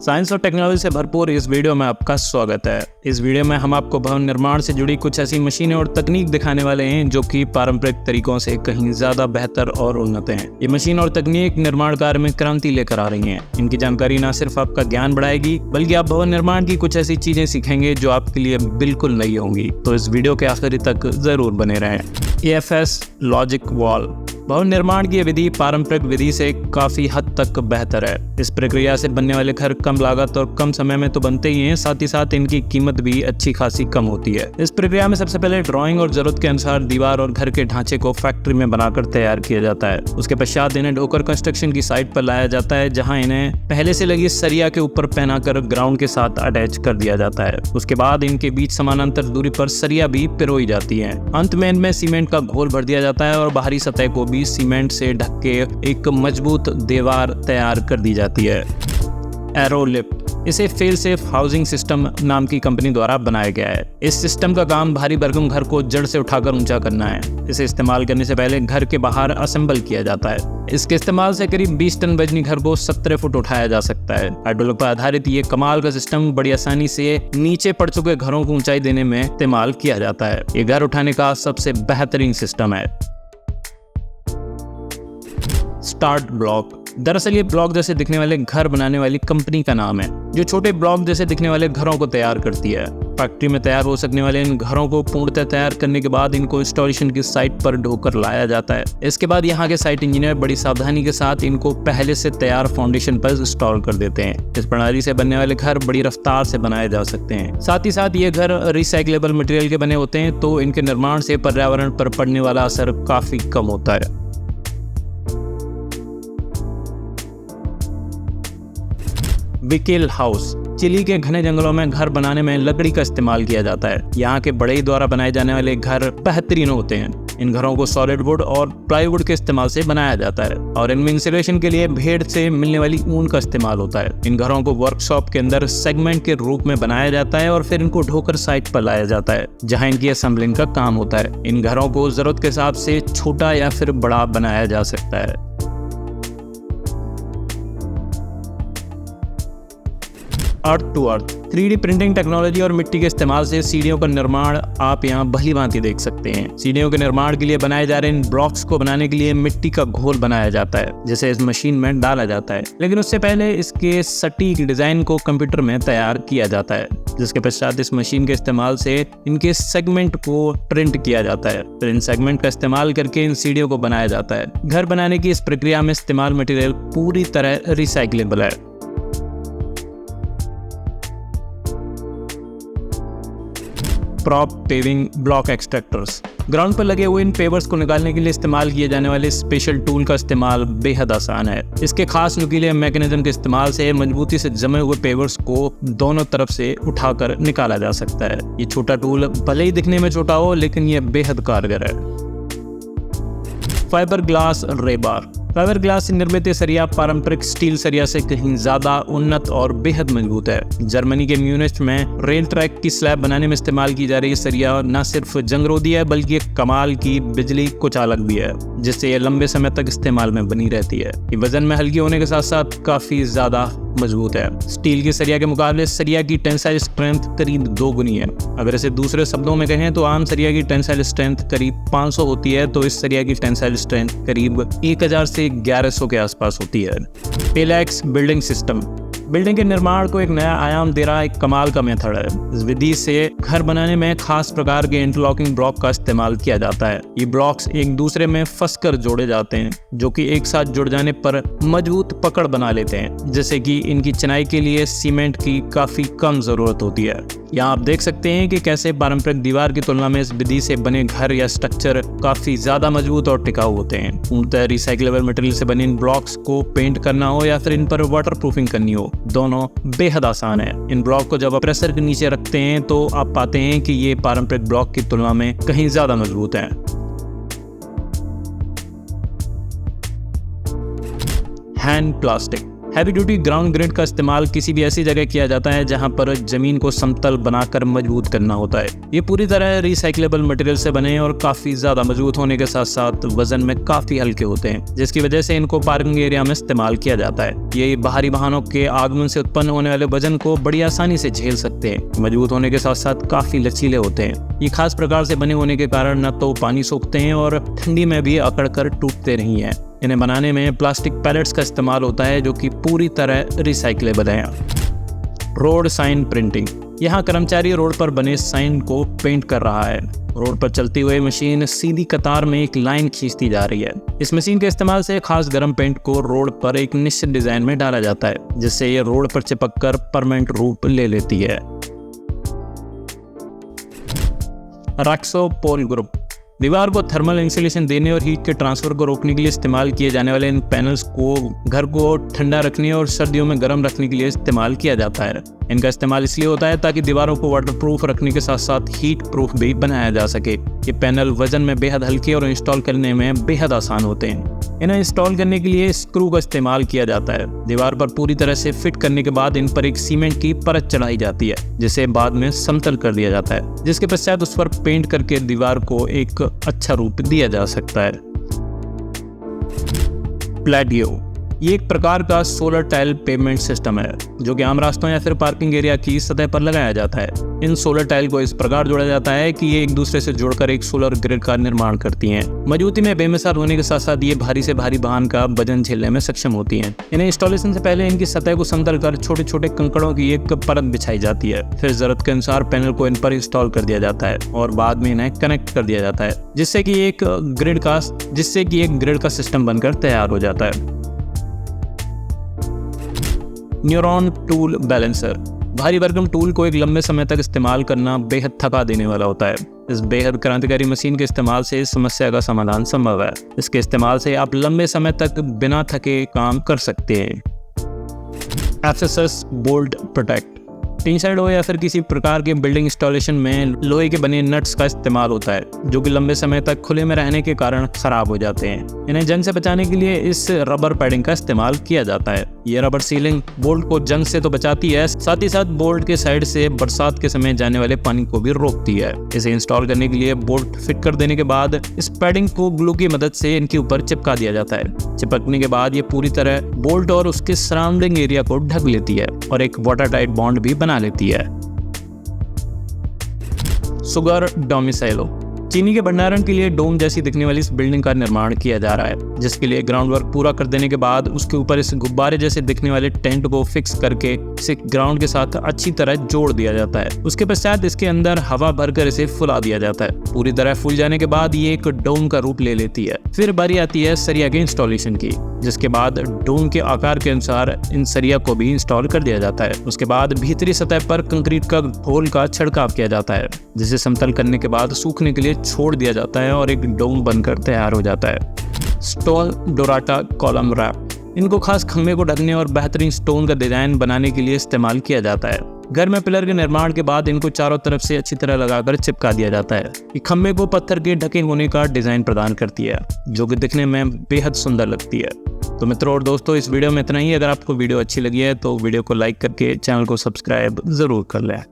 Science और technology से भरपूर इस वीडियो में आपका स्वागत है। इस वीडियो में हम आपको भवन निर्माण से जुड़ी कुछ ऐसी मशीनें और तकनीक दिखाने वाले हैं जो कि पारंपरिक तरीकों से कहीं ज्यादा बेहतर और उन्नत हैं। ये मशीन और तकनीक निर्माण कार्य में क्रांति लेकर आ रही हैं। इनकी जानकारी न सिर्फ आपका ज्ञान बढ़ाएगी बल्कि आप भवन निर्माण की कुछ ऐसी चीजें सीखेंगे जो आपके लिए बिल्कुल नई होंगी। तो इस वीडियो के आखिरी तक जरूर बने रहें। AFS लॉजिक वॉल भवन निर्माण की विधि पारंपरिक विधि से काफी हद तक बेहतर है। इस प्रक्रिया से बनने वाले घर कम लागत और कम समय में तो बनते ही हैं, साथ ही साथ इनकी कीमत भी अच्छी खासी कम होती है। इस प्रक्रिया में सबसे पहले ड्राइंग और जरूरत के अनुसार दीवार और घर के ढांचे को फैक्ट्री में बनाकर तैयार किया जाता है। उसके पश्चात इन्हें ढोकर कंस्ट्रक्शन की साइट पर लाया जाता है, जहाँ इन्हें पहले से लगी सरिया के ऊपर पहनाकर ग्राउंड के साथ अटैच कर दिया जाता है। उसके बाद इनके बीच समानांतर दूरी पर सरिया भी पिरोई जाती है। अंत में इनमें सीमेंट का घोल भर दिया जाता है और बाहरी सतह को भी सीमेंट से ढक के एक मजबूत दीवार तैयार कर दी जाती है। एरोलिफ्ट इसे फेल सेफ हाउसिंग सिस्टम नाम की कंपनी द्वारा बनाया गया है। इस सिस्टम का काम भारी भरकम घर को जड़ से उठाकर ऊंचा करना है। इसे इस्तेमाल करने से पहले घर के बाहर असेंबल किया जाता है। इसके इस्तेमाल से करीब 20 टन वजनी घर को 17 फुट उठाया जा सकता है। हाइड्रोलिक पर आधारित ये कमाल का सिस्टम बड़ी आसानी से नीचे पड़ चुके घरों को ऊंचाई देने में इस्तेमाल किया जाता है। ये घर उठाने का सबसे बेहतरीन सिस्टम है। स्टार्ट ब्लॉक दरअसल ये ब्लॉक जैसे दिखने वाले घर बनाने वाली कंपनी का नाम है, जो छोटे ब्लॉक जैसे दिखने वाले घरों को तैयार करती है। फैक्ट्री में तैयार हो सकने वाले इन घरों को पूर्णतः तैयार करने के बाद इनको इंस्टॉलेशन की साइट पर ढोकर लाया जाता है। इसके बाद यहाँ के साइट इंजीनियर बड़ी सावधानी के साथ इनको पहले से तैयार फाउंडेशन पर इंस्टॉल कर देते हैं। इस प्रणाली से बनने वाले घर बड़ी रफ्तार से बनाए जा सकते हैं। साथ ही साथ ये घर रिसाइक्लेबल मटेरियल के बने होते हैं, तो इनके निर्माण से पर्यावरण पर पड़ने वाला असर काफी कम होता है। विकेल हाउस चिली के घने जंगलों में घर बनाने में लकड़ी का इस्तेमाल किया जाता है। यहाँ के बढ़ई द्वारा बनाए जाने वाले घर बेहतरीन होते हैं। इन घरों को सॉलिड वुड और प्लाईवुड के इस्तेमाल से बनाया जाता है और इनमें इंसुलेशन के लिए भेड़ से मिलने वाली ऊन का इस्तेमाल होता है। इन घरों को वर्कशॉप के अंदर सेगमेंट के रूप में बनाया जाता है और फिर इनको ढोकर साइट पर लाया जाता है, जहाँ इनकी असेंबलिंग का काम होता है। इन घरों को जरूरत के हिसाब से छोटा या फिर बड़ा बनाया जा सकता है। Earth to earth 3D printing technology और मिट्टी के इस्तेमाल से सीढ़ियों का निर्माण आप यहाँ भली भांति देख सकते हैं। सीढ़ियों के निर्माण के लिए बनाए जा रहे इन ब्लॉक्स को बनाने के लिए मिट्टी का घोल बनाया जाता है, जिसे इस मशीन में डाला जाता है। लेकिन उससे पहले इसके सटीक डिजाइन को कंप्यूटर में तैयार किया जाता है, जिसके पश्चात इस मशीन के इस्तेमाल से इनके सेगमेंट को प्रिंट किया जाता है। फिर इन सेगमेंट का इस्तेमाल करके इन सीढ़ियों को बनाया जाता है। घर बनाने की इस प्रक्रिया में इस्तेमाल मटेरियल पूरी तरह रिसाइक्लेबल है। Prop paving block extractors ground पर लगे हुए इन पेवर्स को निकालने के लिए इस्तेमाल किए जाने वाले स्पेशल टूल का इस्तेमाल बेहद आसान है। इसके खास नुकीले मैकेनिज्म के इस्तेमाल से मजबूती से जमे हुए पेवर्स को दोनों तरफ से उठाकर निकाला जा सकता है। ये छोटा टूल भले ही दिखने में छोटा हो, लेकिन ये बेहद कारगर है। Fibre glass rebar fibre glass से निर्मित सरिया पारंपरिक स्टील सरिया से कहीं ज्यादा उन्नत और बेहद मजबूत है। जर्मनी के म्यूनिच में रेल ट्रैक की स्लैब बनाने में इस्तेमाल की जा रही सरिया न सिर्फ जंगरोधी है बल्कि एक कमाल की बिजली कुचालक भी है, जिससे यह लंबे समय तक इस्तेमाल में बनी रहती है। ये वजन में हल्की होने के साथ साथ काफी ज्यादा मजबूत है। स्टील की सरिया के मुकाबले सरिया की टेंसाइल स्ट्रेंथ करीब 2 गुनी है। अगर इसे दूसरे शब्दों में कहें तो आम सरिया की टेंसाइल स्ट्रेंथ करीब 500 होती है, तो इस सरिया की टेंसाइल स्ट्रेंथ करीब 1000 से 1100 के आसपास होती है। पेलैक्स बिल्डिंग सिस्टम बिल्डिंग के निर्माण को एक नया आयाम दे रहा एक कमाल का मेथड है। इस विधि से घर बनाने में खास प्रकार के इंटरलॉकिंग ब्लॉक का इस्तेमाल किया जाता है। ये ब्लॉक्स एक दूसरे में फंसकर जोड़े जाते हैं, जो कि एक साथ जुड़ जाने पर मजबूत पकड़ बना लेते हैं, जैसे कि इनकी चिनाई के लिए सीमेंट की काफी कम जरूरत होती है। यहाँ आप देख सकते हैं कि कैसे पारंपरिक दीवार की तुलना में इस विधि से बने घर या स्ट्रक्चर काफी ज्यादा मजबूत और टिकाऊ होते हैं। पूर्णतः रिसाइक्लेबल मटेरियल से बने इन ब्लॉक्स को पेंट करना हो या फिर इन पर वाटर प्रूफिंग करनी हो, दोनों बेहद आसान है। इन ब्लॉक को जब आप प्रेशर के नीचे रखते हैं तो आप पाते हैं कि ये पारंपरिक ब्लॉक की तुलना में कहीं ज्यादा मजबूत हैं। Hand plastic heavy duty ground grid का इस्तेमाल किसी भी ऐसी जगह किया जाता है जहां पर जमीन को समतल बनाकर मजबूत करना होता है। ये पूरी तरह रिसाइक्लेबल मटेरियल से बने और काफी ज्यादा मजबूत होने के साथ साथ वजन में काफी हल्के होते हैं, जिसकी वजह से इनको पार्किंग एरिया में इस्तेमाल किया जाता है। ये बाहरी वाहनों के आगमन से उत्पन्न होने वाले वजन को बड़ी आसानी से झेल सकते हैं। मजबूत होने के साथ साथ काफी लचीले होते हैं। ये खास प्रकार से बने होने के कारण न तो पानी सोखते हैं और ठंडी में भी अकड़ कर टूटते नहीं है। इन्हें बनाने में प्लास्टिक पैलेट्स का इस्तेमाल होता है जो कि पूरी तरह रिसाइक्लेबल है। Road sign printing. यहाँ कर्मचारी रोड पर बने साइन को पेंट कर रहा है। रोड पर चलती हुई मशीन सीधी कतार में एक लाइन खींचती जा रही है। इस मशीन के इस्तेमाल से खास गर्म पेंट को रोड पर एक निश्चित डिजाइन में डाला जाता है, जिससे ये रोड पर चिपककर परमानेंट रूप ले लेती है। रैक्सो पोल ग्रुप। दीवार को थर्मल इंसुलेशन देने और हीट के ट्रांसफर को रोकने के लिए इस्तेमाल किए जाने वाले इन पैनल्स को घर को ठंडा रखने और सर्दियों में गर्म रखने के लिए इस्तेमाल किया जाता है। इनका इस्तेमाल इसलिए होता है ताकि दीवारों को वाटरप्रूफ रखने के साथ साथ हीट प्रूफ भी बनाया जा सके। ये पैनल वजन में बेहद हल्के और इंस्टॉल करने में बेहद आसान होते हैं। इन्हें इंस्टॉल करने के लिए स्क्रू का इस्तेमाल किया जाता है। दीवार पर पूरी तरह से फिट करने के बाद इन पर एक सीमेंट की परत चढ़ाई जाती है, जिसे बाद में समतल कर दिया जाता है, जिसके पश्चात उस पर पेंट करके दीवार को एक अच्छा रूप दिया जा सकता है। प्लैटियो। ये एक प्रकार का सोलर टाइल पेवमेंट सिस्टम है जो कि आम रास्तों या फिर पार्किंग एरिया की सतह पर लगाया जाता है। इन सोलर टाइल को इस प्रकार जोड़ा जाता है कि ये एक दूसरे से जुड़कर एक सोलर ग्रिड का निर्माण करती हैं। मजबूती में बेमिसाल होने के साथ साथ ये भारी से भारी वाहन का वजन झेलने में सक्षम होती हैं। इन्हें इंस्टॉलेशन से पहले इनकी सतह को समतल कर छोटे छोटे कंकड़ों की एक परत बिछाई जाती है। फिर जरूरत के अनुसार पैनल को इन पर इंस्टॉल कर दिया जाता है और बाद में इन्हें कनेक्ट कर दिया जाता है, जिससे कि एक ग्रिड का सिस्टम बनकर तैयार हो जाता है। Neuron tool balancer. भारी भरकम टूल को एक लंबे समय तक इस्तेमाल करना बेहद थका देने वाला होता है। इस बेहद क्रांतिकारी मशीन के इस्तेमाल से इस समस्या का समाधान संभव है। इसके इस्तेमाल से आप लंबे समय तक बिना थके काम कर सकते हैं। FSS bolt protect. Tin shed हो या फिर किसी प्रकार के बिल्डिंग इंस्टॉलेशन में लोहे के बने नट्स का इस्तेमाल होता है, जो कि लंबे समय तक खुले में रहने के कारण खराब हो जाते हैं। इन्हें जंग से बचाने के लिए इस रबर पैडिंग का इस्तेमाल किया जाता है। ये रबर सीलिंग बोल्ट को जंग से तो बचाती है, साथ ही साथ बोल्ट के साइड से बरसात के समय जाने वाले पानी को भी रोकती है। इसे इंस्टॉल करने के लिए बोल्ट फिट कर देने के बाद इस पैडिंग को ग्लू की मदद से इनके ऊपर चिपका दिया जाता है। चिपकने के बाद ये पूरी तरह बोल्ट और उसके सराउंडिंग एरिया को ढक लेती है और एक वाटर टाइट बॉन्ड भी बना लेती है। सुगर डोमिसाइलो। चीनी के भंडारण के लिए डोम जैसी दिखने वाली इस बिल्डिंग का निर्माण किया जा रहा है, जिसके लिए ग्राउंड वर्क पूरा कर देने के बाद उसके ऊपर इस गुब्बारे जैसे दिखने वाले टेंट को फिक्स करके इसे ग्राउंड के साथ अच्छी तरह जोड़ दिया जाता है। उसके पश्चात इसके अंदर हवा भरकर इसे फुला दिया जाता है। पूरी तरह फूल जाने के बाद ये एक डोम का रूप ले लेती है। फिर बारी आती है सरिया के इंस्टॉलेशन की, जिसके बाद डोम के आकार के अनुसार इन सरिया को भी इंस्टॉल कर दिया जाता है। उसके बाद भीतरी सतह पर कंक्रीट का घोल का छिड़काव किया जाता है, जिसे समतल करने के बाद सूखने के लिए छोड़ दिया जाता है और एक डोम बनकर तैयार हो जाता है। स्टॉल डोराटा कॉलम रैप। इनको खास खम्भे को ढकने और बेहतरीन स्टोन का डिजाइन बनाने के लिए इस्तेमाल किया जाता है। घर में पिलर के निर्माण के बाद इनको चारों तरफ से अच्छी तरह लगाकर चिपका दिया जाता है। ये खम्भे को पत्थर के ढके होने का डिजाइन प्रदान करती है, जो कि दिखने में बेहद सुंदर लगती है। तो मित्रों और दोस्तों, इस वीडियो में इतना ही। अगर आपको वीडियो अच्छी लगी है तो वीडियो को लाइक करके चैनल को सब्सक्राइब जरूर कर लें।